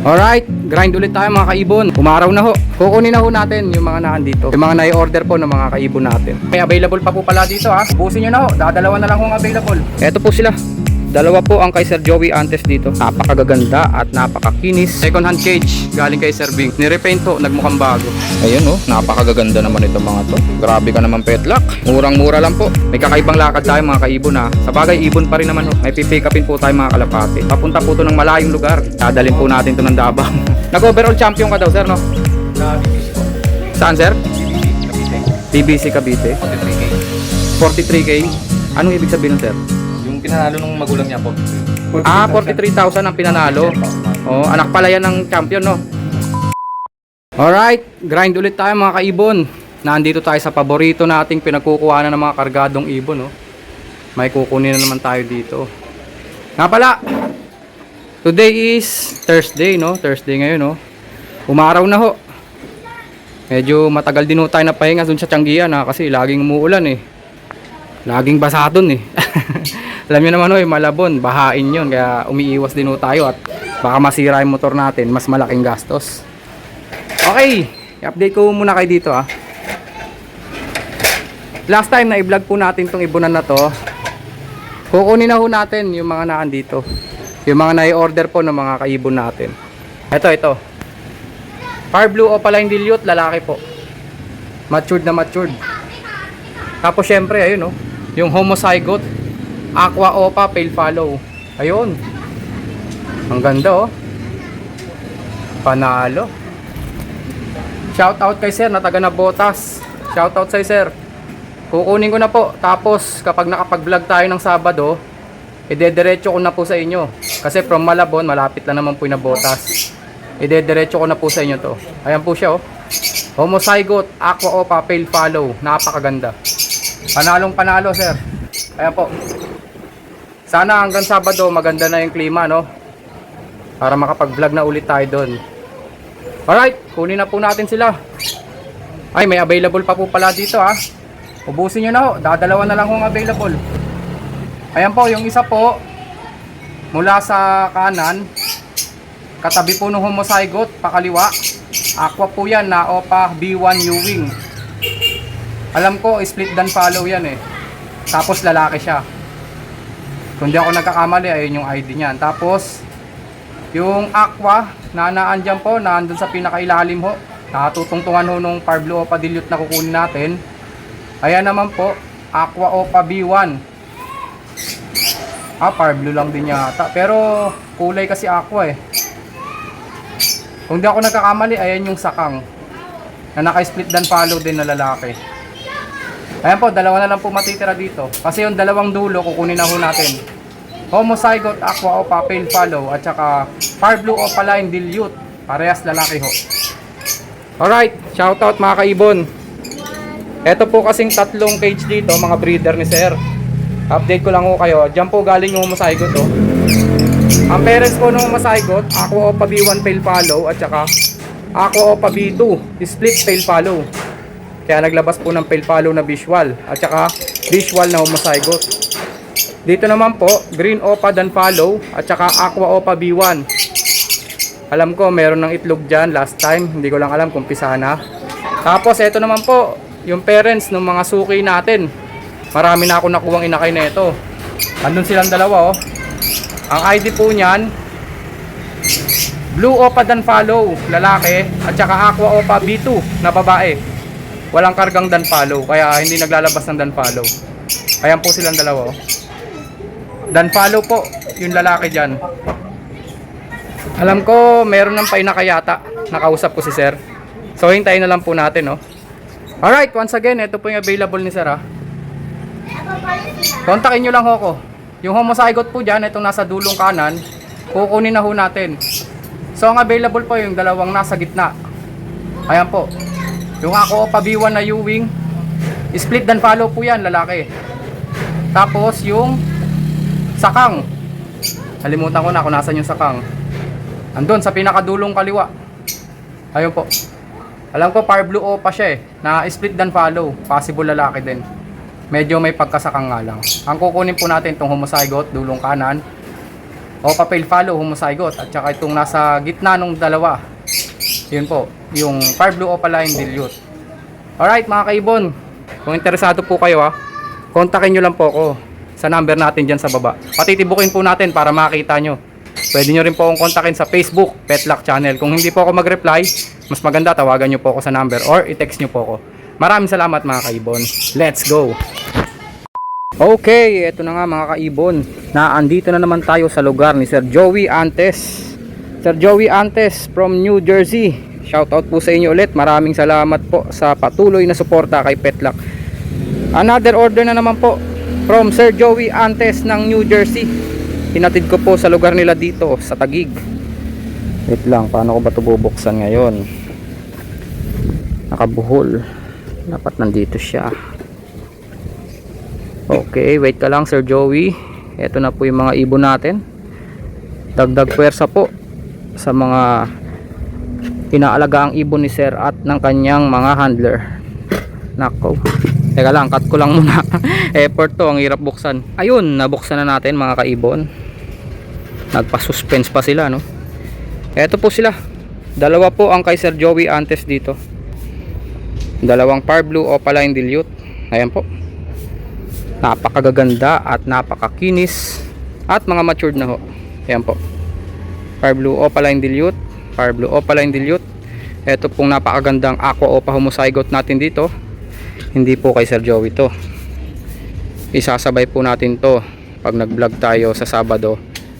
Alright, grind ulit tayo mga kaibon. Umaraw na ho. Kukunin na ho natin yung mga nandito. Yung mga nai-order po ng mga kaibon natin. May available pa po pala dito ha. Busin nyo na ho. Dadalawa na lang kung available. Eto po sila. Dalawa po ang kay Sir Joey Antes dito. Napakagaganda at napakakinis. Second hand cage galing kay Sir Bing. Nirepaint ho, nagmukhang bago. Ayun oh, napakagaganda naman itong mga to. Grabe ka naman petlock. Murang-mura lang po. May kakaibang lakad tayo mga kaibon ha. Sa bagay ibon pa rin naman ho. May pipick upin po tayo mga kalapate. Papunta po to ng malayong lugar. Dadalhin po natin to ng Davao. Nag-overall champion ka daw sir no? Sa BBC po. Saan sir? BBC, BBC Cavite. Cavite. 43K. 43k. Anong ibig sabihin nun sir? Yung pinanalo nung magulang niya po. 43,000 ang pinanalo. Oh, anak pala yan ng champion, no? Alright, grind ulit tayo mga kaibon. Nandito tayo sa paborito nating pinagkukuhanan ng mga kargadong ibon, no? May kukunin na naman tayo dito. Nga pala, today is Thursday, no? Thursday ngayon, no? Umaraw na ho. Medyo matagal din ho tayo na pahinga dun sa Tianggian, ha? Kasi laging umuulan, eh. Laging basa dun, eh. Alam nyo naman ho, Malabon, bahain yun. Kaya umiiwas din ho tayo at baka masira yung motor natin. Mas malaking gastos. Okay, i-update ko muna kayo dito ha. Last time na i-vlog po natin tong ibunan na to. Kukunin na ho natin yung mga naandito. Yung mga nai-order po ng mga kaibon natin. Ito. Far Blue Opaline Dilute, lalaki po. Matured na matured. Tapos syempre, ayun oh, yung Homozygote Aqua Opa Pale Follow. Ayun. Ang ganda oh. Panalo. Shout out kay sir na taga Nabotas. Shout out sa sir. Kukunin ko na po. Tapos kapag nakapag-vlog tayo ng Sabado, idediretso ko na po sa inyo. Kasi from Malabon, malapit lang naman po yung Nabotas. Idediretso ko na po sa inyo to. Ayan po siya oh. Homozygote Aqua Opa Pale Follow. Napakaganda. Panalong panalo sir. Ayan po. Sana hanggang Sabado maganda na yung klima, no? Para makapag-vlog na ulit tayo doon. Alright, kunin na po natin sila. Ay, may available pa po pala dito ha. Ubusin nyo na ho. Dadalawa na lang kung available. Ayan po, yung isa po mula sa kanan, katabi po ng Homozygote, pakaliwa. Aqua po yan na Opa B1 Ewing. Alam ko, split dan follow yan eh. Tapos lalaki siya. Kung di ako nagkakamali, ayun yung ID niyan. Tapos, yung Aqua, naandyan po, naandun sa pinakailalim ho. Nakatutungtungan ho nung Far Blue Opa Dilute na kukunin natin. Ayan naman po, Aqua Opa B1. Far Blue lang din yata. Pero, kulay kasi Aqua eh. Kung di ako nagkakamali, ayan yung Sakang. Na naka-split dan follow din na lalaki. Ayan po, dalawa na lang po matitira dito. Kasi yung dalawang dulo, kukunin na ho natin. Homozygote Aqua Opa Pale Follow at saka Far Blue Opaline Dilute. Parehas lalaki ho. Alright, shoutout mga kaibon. Ito po kasing tatlong cage dito, mga breeder ni sir. Update ko lang ho kayo. Diyan po galing yung Homozygote oh. Ang parents ko ng Homozygote, Aqua Opa B1 Pale Follow at saka Aqua Opa B2 Split Pale Follow. Kaya naglabas po ng Pale Follow na visual at saka visual na Homozygote. Dito naman po, Green Opa Dan Follow at saka Aqua Opa B1. Alam ko meron ng itlog dyan last time, hindi ko lang alam kung pisa na. Tapos ito naman po, yung parents ng mga suki natin. Marami na ako nakuhang inakay na ito. Andun silang dalawa oh. Ang ID po niyan, Blue Opa Dan Follow, lalaki, at saka Aqua Opa B2 na babae. Walang kargang dan follow, kaya hindi naglalabas ng dan follow. Ayan po silang dalawa oh. Dan follow po yung lalaki dyan. Alam ko meron ng painaka yata. Nakausap ko si sir. So hintayin na lang po natin oh. Alright, once again, ito po yung available ni sir ha. Kontakin nyo lang ho ko. Yung Homozygote po dyan, itong nasa dulong kanan, kukunin na ho natin. So ang available po yung dalawang nasa gitna. Ayan po. Yung Aqua Opa B1 na Ewing, split dan follow po yan, lalaki. Tapos yung Sakang, nalimutan ko na kung nasan yung Sakang. Andun sa pinakadulong kaliwa. Ayun po. Alam ko Far Blue Opa siya eh, na split dan follow, possible lalaki din. Medyo may pagkasakang nga lang. Ang kukunin po natin itong Homozygote, dulong kanan. Opa Pale Follow Homozygote, at saka itong nasa gitna ng dalawa, yun po, yung Far Blue Opaline Dilute. Alright mga kaibon, kung interesado po kayo kontakin nyo lang po ako sa number natin dyan sa baba. Patitibukin po natin para makita nyo. Pwede nyo rin po akong kontakin sa Facebook Petlack Channel. Kung hindi po ako mag-reply, mas maganda tawagan nyo po ako sa number or i-text nyo po ako. Maraming salamat mga kaibon. Let's go! Okay, eto na nga mga kaibon. Naandito na naman tayo sa lugar ni Sir Joey Antes. Sir Joey Antes from New Jersey. Shoutout po sa inyo ulit. Maraming salamat po sa patuloy na suporta kay Petlack. Another order na naman po from Sir Joey Antes ng New Jersey. Hinatid ko po sa lugar nila dito sa Taguig. Wait lang, paano ko ba ito bubuksan ngayon? Nakabuhol. Dapat nandito siya. Okay, wait ka lang Sir Joey. Ito na po yung mga ibon natin. Dagdag pwersa po sa mga inaalagang ibon ni Sir at ng kanyang mga handler. Nako, teka lang, cut ko lang muna. Effort to, ang hirap buksan. Ayun, nabuksan na natin mga kaibon. Nagpa-suspense pa sila, no? Eto po sila. Dalawa po ang kay Sir Joey Antes dito. Dalawang Far Blue Opaline Dilute. Ayan po. Napakagaganda at napakakinis at mga matured na ho. Ayan po. Far Blue Opaline Dilute, Far Blue Opaline Dilute. Ito pong napakagandang Aqua Opa Homozygote natin dito. Hindi po kay Sir Joey to. Isasabay po natin to pag nag-vlog tayo sa Sabado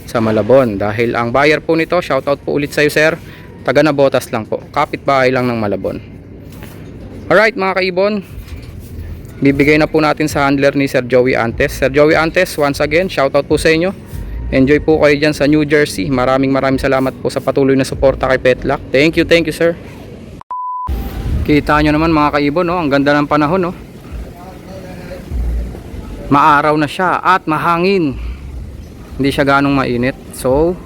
sa Malabon. Dahil ang buyer po nito, shoutout po ulit sa iyo Sir, taga Nabotas lang po. Kapitbahay lang ng Malabon. Alright mga kaibon, bibigay na po natin sa handler ni Sir Joey Antes. Sir Joey Antes, once again, shoutout po sa inyo. Enjoy po kayo dyan sa New Jersey. Maraming salamat po sa patuloy na suporta kay Petlack. Thank you sir. Kita nyo naman mga kaibon, no? Ang ganda ng panahon, no? Maaraw na siya at mahangin. Hindi siya ganong mainit. So,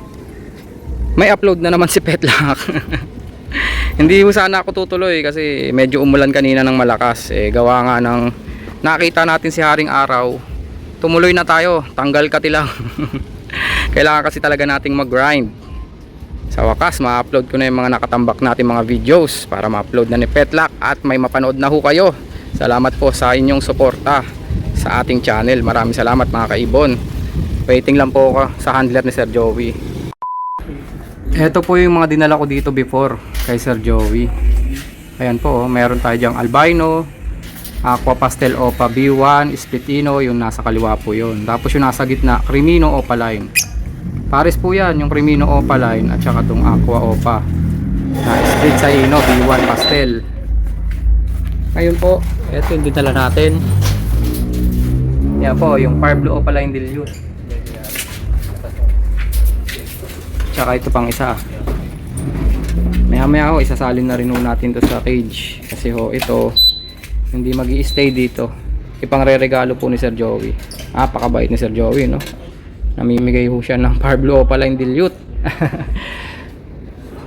may upload na naman si Petlack. Hindi mo sana ako tutuloy kasi medyo umulan kanina ng malakas. Gawa nga ng nakita natin si Haring Araw. Tumuloy na tayo. Tanggal kati lang. Kailangan kasi talaga nating mag-grind. Sa wakas, ma-upload ko na yung mga nakatambak natin mga videos para ma-upload na ni Petlack at may mapanood na ho kayo. Salamat po sa inyong suporta sa ating channel. Maraming salamat mga kaibon. Waiting lang po ako sa handler ni Sir Joey. Ito po yung mga dinala ko dito before kay Sir Joey. Ayan po, meron tayo dyang albino, Aqua Pastel Opa B1, Splitino, yung nasa kaliwa po yun. Tapos yung nasa gitna, Crimino Opaline. Pares po yan, yung Crimino Opaline at saka itong Aqua Opa na Split Saino B1 Pastel. Ngayon po, ito yung dinala natin. Yan po, yung Far Blue Opaline Dilute. Tsaka ito pang isa. Maya ho, isasalin na rin ho natin to sa cage. Kasi ho, ito hindi magi-stay dito. Ipangre-regalo po ni Sir Joey. Napakabait ni Sir Joey, no? Namimigay ho siya ng Far Blue Opaline Dilute.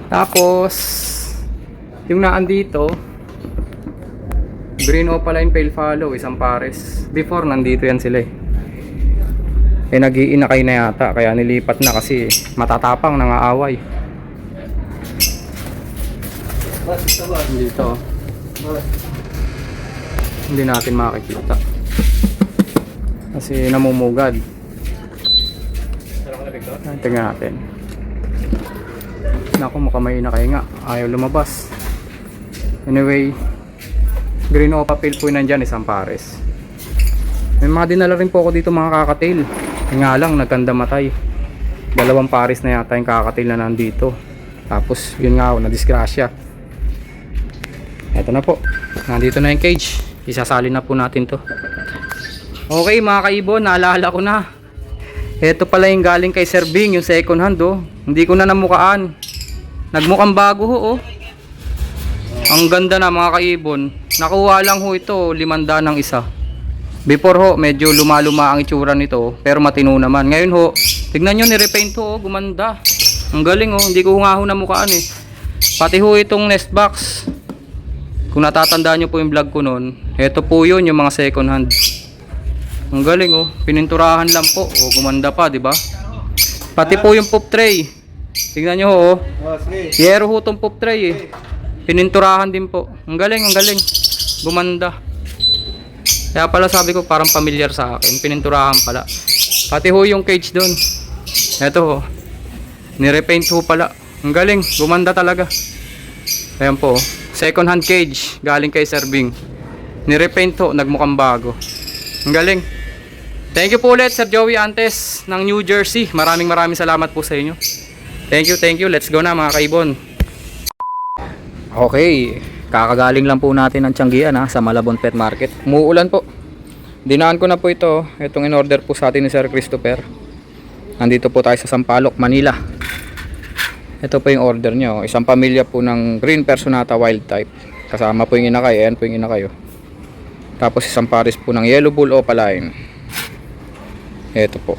Tapos yung naandito, Green Opaline Pale Follow, isang pares. Before nandito yan sila nag-iinakay na yata kaya nilipat na kasi matatapang, nangaaway. Dito hindi natin makikita kasi namumugad. Tingnan natin. Naku, mukhang may inakay nga, ayaw lumabas. Anyway, Green Opa Pale po nandyan, isang pares. May mga dinala rin po ako dito mga kakatail. Nga lang, nagkandamatay. Dalawang pares na yata yung kakatail na nandito. Tapos, yun nga, nadisgrasya. Eto na po. Nandito na yung cage. Isasalin na po natin to. Okay mga kaibon, naalala ko na. Eto pala yung galing kay Sir Bing, yung second hand oh. Hindi ko na namukaan. Nagmukhang bago ho oh. Ang ganda na mga kaibon. Nakuha lang ho ito, 500 ng isa. Before ho, medyo lumaluma ang itsura nito, pero matino naman. Ngayon ho, tignan nyo, nirepaint ho, oh, gumanda. Ang galing oh, hindi ko nga ho namukaan eh. Pati ho itong nest box. Kung natatandaan nyo po yung vlog ko noon, ito po yun, yung mga second hand. Ang galing oh, pininturahan lang po. Oh, gumanda pa, di ba? Pati po yung poop tray. Tingnan nyo ho. Oh. Sige. Yero ho tong poop tray eh. Pininturahan din po. Ang galing, ang galing. Gumanda. Kaya pala sabi ko parang familiar sa akin. Pininturahan pala. Pati ho yung cage doon. Eto ho. Nirepaint ho pala. Ang galing. Gumanda talaga. Ayan po. Second hand cage. Galing kay Sir Bing. Nirepaint ho. Nagmukhang bago. Ang galing. Thank you po ulit Sir Joey Antes ng New Jersey. Maraming salamat po sa inyo. Thank you. Let's go na mga kaibon. Okay. Kakagaling lang po natin ng Tianggian sa Malabon Pet Market. Umuulan po. Dinaan ko na po ito. Itong in-order po sa atin ni Sir Christopher. Nandito po tayo sa Sampaloc, Manila. Ito po yung order nyo. Isang pamilya po ng Green Personata Wild Type. Kasama po yung inakay. Ayan po yung inakay. Tapos isang pares po ng Yellow Bull Opaline. Ito po.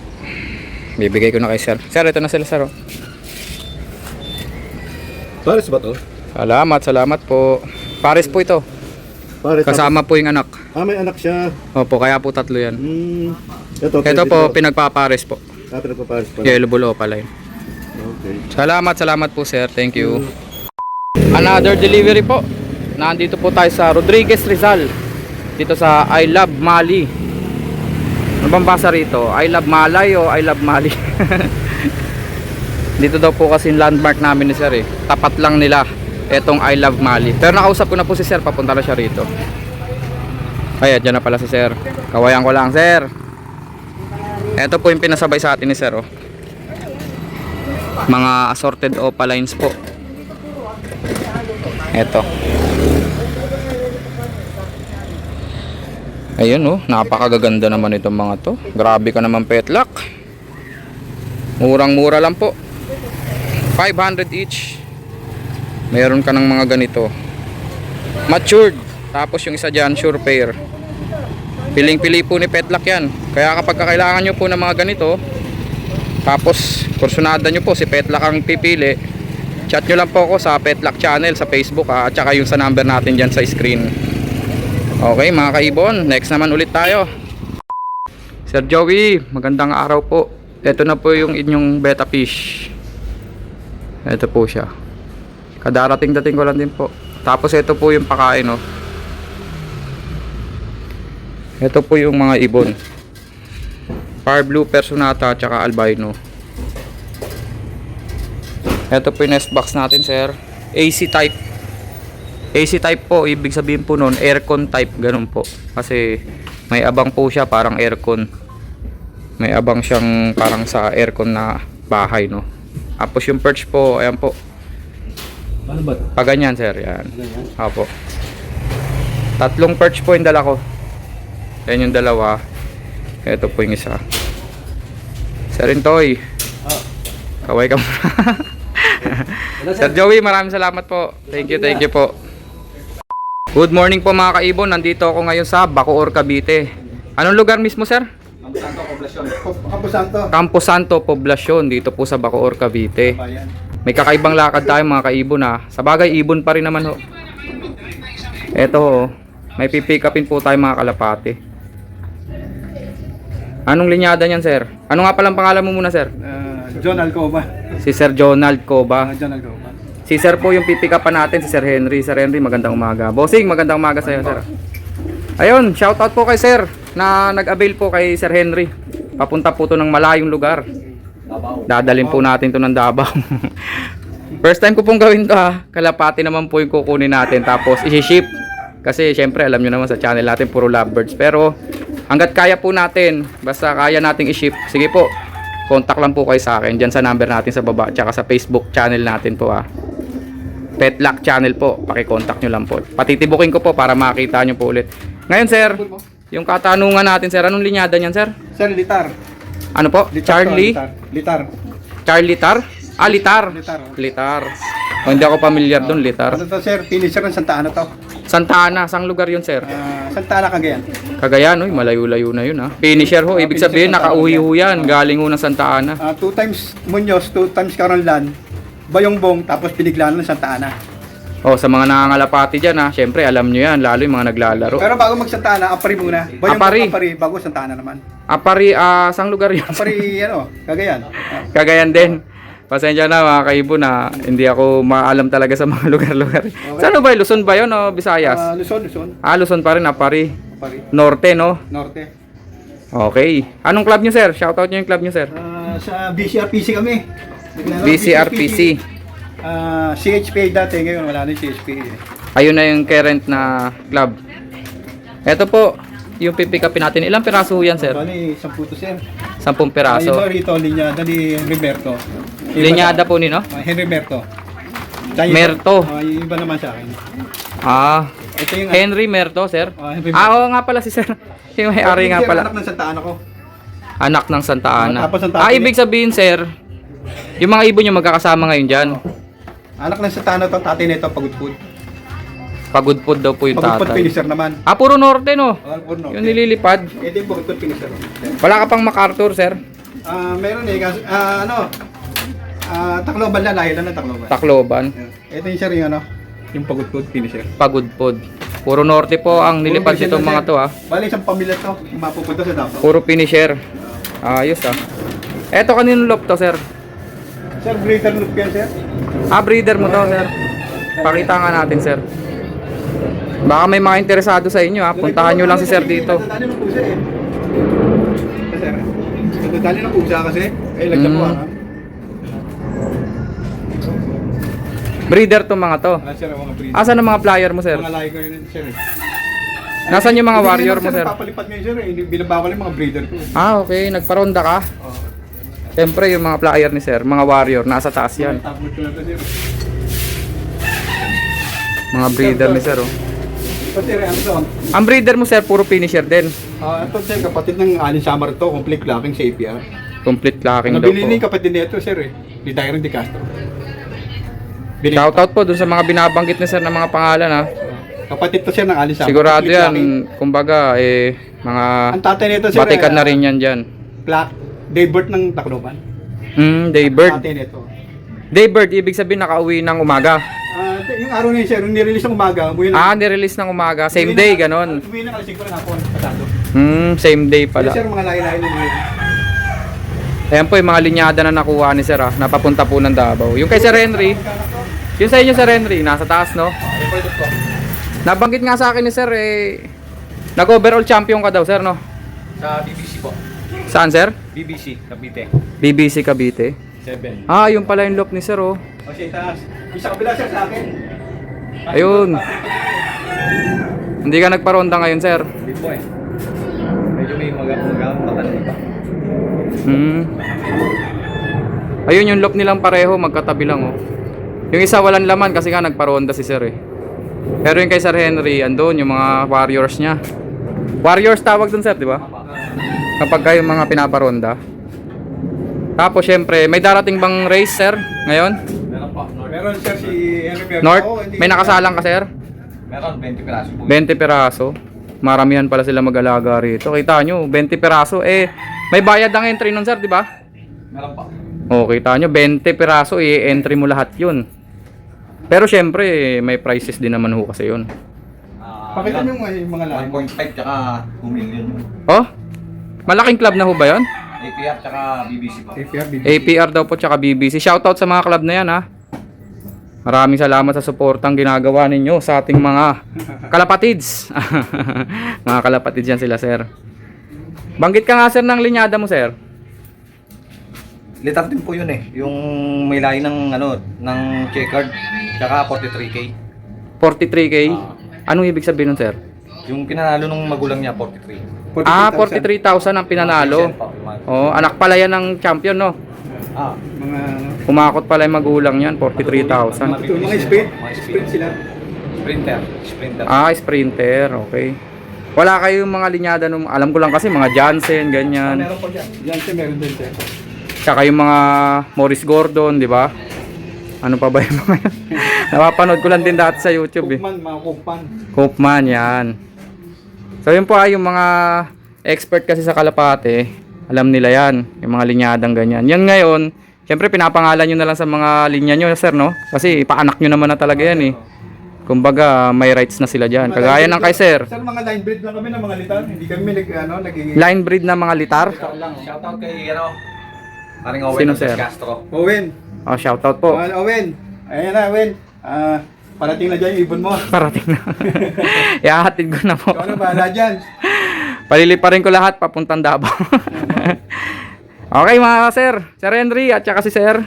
Bibigay ko na kay Sir. Sir, ito na sila Sir. Pares ba to? Salamat po. Pares po ito. Pares. Kasama po yung anak. May anak siya. Opo, kaya po tatlo yan. Ito po, pinagpapares po. Pinagpapares pa. Yellow Bull Opaline. Okay. Salamat po sir. Thank you. Another delivery po. Nandito po tayo sa Rodriguez Rizal. Dito sa I Love Mali. Ano bang basa rito? I Love Malay o I Love Mali? Dito daw po kasi yung landmark namin ni sir eh. Tapat lang nila etong I Love Mali. Pero nakausap ko na po si sir. Papunta na siya rito. Ay, dyan na pala si sir. Kawayan ko lang sir. Ito po yung pinasabay sa atin ni sir oh. Mga assorted opalines po. Ito. Ayun oh, napakagaganda naman itong mga to. Grabe ka naman Petlock. Murang-mura lang po. 500 each. Meron ka ng mga ganito. Matured. Tapos yung isa dyan, sure pair. Piling-pili po ni Petlock yan. Kaya kapag kailangan nyo po ng mga ganito, tapos kursunada nyo po si Petlock ang pipili, chat nyo lang po ako sa Petlock channel sa Facebook at saka yung sa number natin dyan sa screen. Okay mga kaibon, next naman ulit tayo. Sir Joey, magandang araw po. Ito na po yung inyong betta fish. Ito po siya. Kadarating-dating ko lang din po. Tapos ito po yung pakain oh. Ito po yung mga ibon. Far Blue Personata at saka Albino. Ito po yung nest box natin sir. AC type. AC type po, ibig sabihin po nun aircon type, ganun po. Kasi may abang po siya, parang aircon. May abang siyang parang sa aircon na bahay no. Tapos yung perch po, ayan po. Ano ba? Paganyan sir, yan. Apo. Tatlong perch po yung dala ko. Yan yung dalawa. Ito po yung isa. Sir Intoy. Kaway ka muna. Sir Joey, maraming salamat po. Thank you po. Good morning po mga kaibon. Nandito ako ngayon sa Bacoor, Cavite. Anong lugar mismo sir? Campo Santo, Poblacion. Dito po sa Bacoor, Cavite. May kakaibang lakad tayo mga kaibon ha. Sa bagay, ibon pa rin naman ho. Eto ho. May pipick upin po tayo mga kalapati. Anong linyada niyan sir? Ano nga palang pangalan mo muna sir? John Alcoba. Si Sir Jonald Coba. John Alcoba. Si sir po yung pipick upan natin, si Sir Henry. Sir Henry, magandang umaga. Bossing, magandang umaga sa iyo sir. Ayun, shoutout po kay sir na nag-avail po kay Sir Henry. Papunta po to ng malayong lugar. Dadalhin po natin to ng Davao. First time ko pong gawin to ha. Kalapati naman po yung kukunin natin. Tapos isi-ship. Kasi syempre alam nyo naman sa channel natin puro lovebirds. Pero hanggat kaya po natin, basta kaya nating i-ship, sige po, contact lang po kayo sa akin. Diyan sa number natin sa baba. Tsaka sa Facebook channel natin po ha. Petlock channel po. Paki-contact nyo lang po. Patitibukin ko po para makita nyo po ulit. Ngayon sir, yung katanungan natin sir, anong linyada niyan sir? Sir, Litar. Ano po? Charlie? Litar. Charlie Tar? Ah, Litar. Litar. Litar. Oh, hindi ako familiar doon, Litar. Ano to sir? Finisher ng Santa Ana to. Santa Ana, saang lugar yun, sir? Santa Ana, Cagayan. Cagayan, uy, malayo-layo na yun, ha. Finisher ho, ibig sabihin, nakauwi ho yan, galing ho ng Santa Ana. 2 times Muñoz, 2 times Caronlan, Bayongbong, tapos piniglaan ng Santa Ana. Oh, sa mga nangangalapati dyan ha, syempre alam nyo yan, lalo yung mga naglalaro. Pero bago mag Santa Ana, Apari muna. Ba yung Apari. Apari, bago Santa Ana naman. Apari, sang lugar yun? Apari, ano, Cagayan. Cagayan din. Pasensya na mga kaibo na hindi ako maalam talaga sa mga lugar-lugar. Saan ba yun? Luzon ba yun o Visayas? Luzon. Luzon pa rin, Apari. Apari. Norte, no? Norte. Okay. Anong club nyo, sir? Shoutout nyo yung club nyo, sir. Sa BCRPC kami. BCRPC. CHPA dati, ngayon wala na yung CHPA. Ayun na yung current na club. Ito po, yung pipick upin natin. Ilang piraso yan, sir? Bali, 10 to sir. 10 piraso. Ito rito, linyada ni Roberto. Linyada po ni, no? Henry Merto. Tsaka Merto. Yung iba naman sa akin. Ito yung Henry Merto, sir. Henry Oo nga pala si sir. Yung may-ari nga pala. Anak ng Santa Ana ko. Anak ng Santa Ana. Tapos ang tatay Ibig sabihin, sir, yung mga ibon nyo magkakasama ngayon dyan. Anak ng Santa Ana to, tatay nito, Pagudpud. Pagudpud daw po yung Pagudpud tatay. finisher naman. Puro norte, no? Purno. Yung nililipad. Ito yung Pagudpud finisher. Wala ka pang MacArthur, sir? Meron eh, kasi, Tacloban lang, lahi lang ng Tacloban. Tacloban. Ito yung sir yung yung Pagudpud finisher. Pagudpud. Puro norte po ang nilipad nitong mga to, ha? Bali, isang pamilya to, yung mapupunta sa Davao. Puro finisher. Ayos, ha? Eto kaninong loop to, sir? Sir, breeder loop yan, sir. Breeder mo to, sir. Pakita nga natin, sir. Baka may mga interesado sa inyo, ha? Puntahan nyo lang si sir dito. Nadadali ng pusa eh. Sir, nadadali ng pusa kasi. Lagyan po, Breeder to mga to. Sir, mga breeder. Asan ang mga flyer mo, sir? Mga liger yun, sir. Nasaan yung mga warrior mo, sir? Papalipat ngayon, sir. Hindi binabawal yung mga breeder ko. Okay. Nagparonda ka? Siyempre, yung mga flyer ni sir, mga warrior, nasa taas yan. Tapos ko na to, sir. Mga breeder ni sir, oh. Ito, sir, ano to? Ang breeder mo, sir, puro finisher din. Ito, sir, kapatid ng Alin Samar to. Complete clapping sa APR. Complete locking daw Nabili po. ni kapatid nito, sir, eh. Ni Tyron De Castro. Shoutout po dun sa mga binabanggit ni sir ng mga pangalan, ha. Kapatid to, sir, ng Alin Samar. Sigurado Complete yan, clapping. kumbaga, mga Ang tatay nito, sir, batikan na rin yan dyan. Daybird ng Tacloban. Daybird. Tatay nito. Daybird, ibig sabihin nakauwi ng umaga. Yung araw na yun, sir, yung nirelease ng umaga, umuwi na. Nirelease ng umaga. Same day, ganon. Umuwi na alas 5 ng hapon, pasado. Same day Yes, pala. sir, mga lahi-lahi na yun. Ayan po yung mga linyada na nakuha ni sir, napapunta po ng Davao. Yung kay Sir Henry, yung sa inyo Sir Henry, nasa taas, no? Nabanggit nga sa akin ni sir, nag-overall champion ka daw, sir, no? Sa BBC po. Saan, sir? BBC, Cavite. BBC Cavite. 7. Yung pala yung look ni sir, oh. O siya itaas. Isa kabila, sir, sa akin. Ayun. Hindi ka nagparonda ngayon, sir. Hindi po eh. Medyo may magang patanin pa. Ayun yung look nilang pareho, magkatabi lang, oh. Yung isa walang laman kasi nga nagparonda si sir, eh. Pero yung kay Sir Henry, andun yung mga warriors niya. Warriors tawag dun, sir, di ba? Kapag kayo mga pinaparonda. Tapos syempre, may darating bang race, sir, ngayon? Meron po. Meron, sir, si Henry Merto. North? May nakasalang ka, sir? Meron, 20 piraso po. 20 peraso. Maramihan pala sila mag-alaga rito. Kita nyo, 20 peraso. May bayad ang entry nun, sir, di ba? Meron po. Kita nyo, 20 peraso, entry mo lahat yun. Pero syempre, may prices din naman ho kasi yun. Pakita nyo yung mga lahi. 1.5 tsaka 2 million. Oh? Malaking club na ho ba yun? APR tsaka BBC po. APR daw po tsaka BBC. Shoutout sa mga club na yan, ha. Maraming salamat sa suportang ginagawa ninyo sa ating mga kalapatids. Mga kalapatids yan sila, sir. Banggit ka nga, sir, ng linyada mo, sir. Litar din po yun eh. Yung may lahi ng ng checkered tsaka 43k. 43K? Anong ibig sabihin nun, sir? Yung pinanalo nung magulang niya 43. 43,000 ang pinanalo. Anak pala yan ng champion, no? Mga Kumakot pala yung magulang yan, 43,000. mga sprint sila. Sprinter. Sprinter, okay. Wala kayong mga linyada nung, alam ko lang kasi mga Jansen, ganyan. Meron po dyan. Yan, sir, meron din, sir. Tsaka yung mga Morris Gordon, di ba? Ano pa ba yung mga yan? Napapanood ko lang din dati sa YouTube, eh. Mga Kukman. Koopman, yan. So yun po yung mga expert kasi sa Kalapate, alam nila yan, yung mga linyadang ganyan. Yan ngayon, syempre pinapangalan nyo na lang sa mga linya nyo, sir, no? Kasi paanak nyo naman na talaga yan, eh. Kumbaga, may rights na sila dyan. Kagaya ng kay sir. Sir, mga line breed lang kami ng mga litar. Hindi kami nagiging... Line breed na mga litar. Shoutout kay, paring Owen Sino, ng sir? Castro. Owen. Oh, shoutout po. Owen. Ayan na, Owen. Parating na dyan yung ibon mo. Parating na. Ihahatid ko na po. Ikaw na bahala dyan. Paliliparin ko lahat papuntang Davao. Okay mga sir. Sir Henry at saka si sir.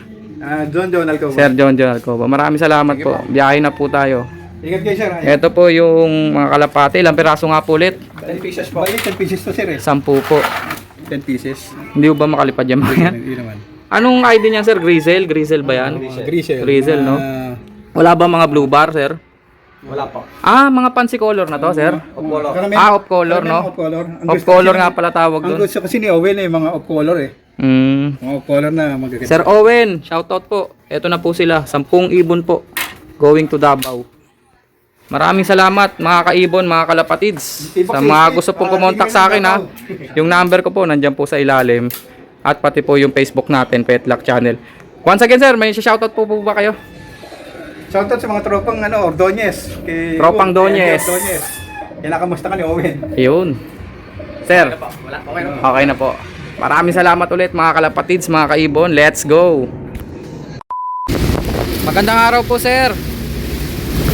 John Alcoba. Sir John Alcoba. Maraming salamat po. Biyahe na po tayo. Ingat kayo, sir. Ito po yung mga kalapate. Ilang piraso nga po ulit? 10 pieces po. Balik 10 pieces to, sir. 10 po. 10 pieces. Hindi ko ba makalipad yan mga yan? Hindi naman. Anong ID niyan sir? Grizel? Grizel ba yan? Grizel, no? Wala ba mga blue bar sir? Wala po. Mga fancy color na to sir? Off color, no? Off color. Off color nga pala tawag Ang doon. gusto kasi ni Owen mga off color eh. Mga off color na magaganda. Sir Owen, shoutout po. Ito na po sila, 10 ibon po. Going to Davao. Maraming salamat mga kaibon, mga kalapatids. Sa mga gusto pong kumontak sa akin ha. Yung number ko po nandyan po sa ilalim. At pati po yung Facebook natin, Petlock Channel. Once again sir, may shoutout po ba kayo? Shoutout sa mga tropang Ordonez. Tropang Doñez. Kinakamusta ka ni Owen? Yun. Sir, okay na po. Maraming salamat ulit mga kalapatids, mga kaibon. Let's go! Magandang araw po sir.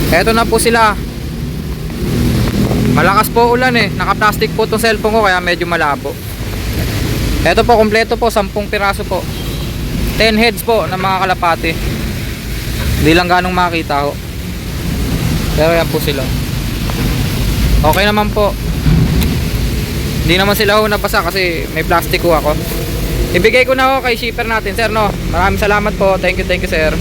Eto na po sila. Malakas po ulan eh. Naka-plastic po itong cellphone ko kaya medyo malabo. Eto po, kompleto po. 10 piraso po. 10 heads po ng mga kalapati. Hindi lang ganong makita ho. Pero yan po sila. Okay naman po. Hindi naman sila ho nabasa kasi may plastic ko ako. Ibigay ko na ho kay shipper natin sir no. Maraming salamat po. Thank you sir.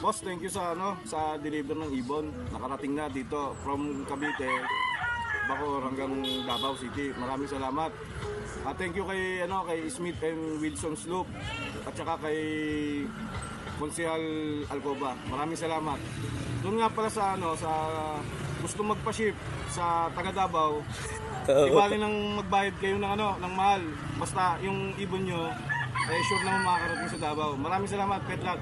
Boss, thank you sa deliver ng ibon. Nakarating na dito from Cavite, Bacoor hanggang Davao City. Maraming salamat. Thank you kay Smith and Wilson Sloop at saka kay Konsehal Alcoba. Maraming salamat. Doon nga pala sa gusto magpa-ship sa taga Davao. Ibali nang magbayad kayo ng mahal. Basta yung ibon nyo sure na makakarating sa Davao. Maraming salamat, Petlock.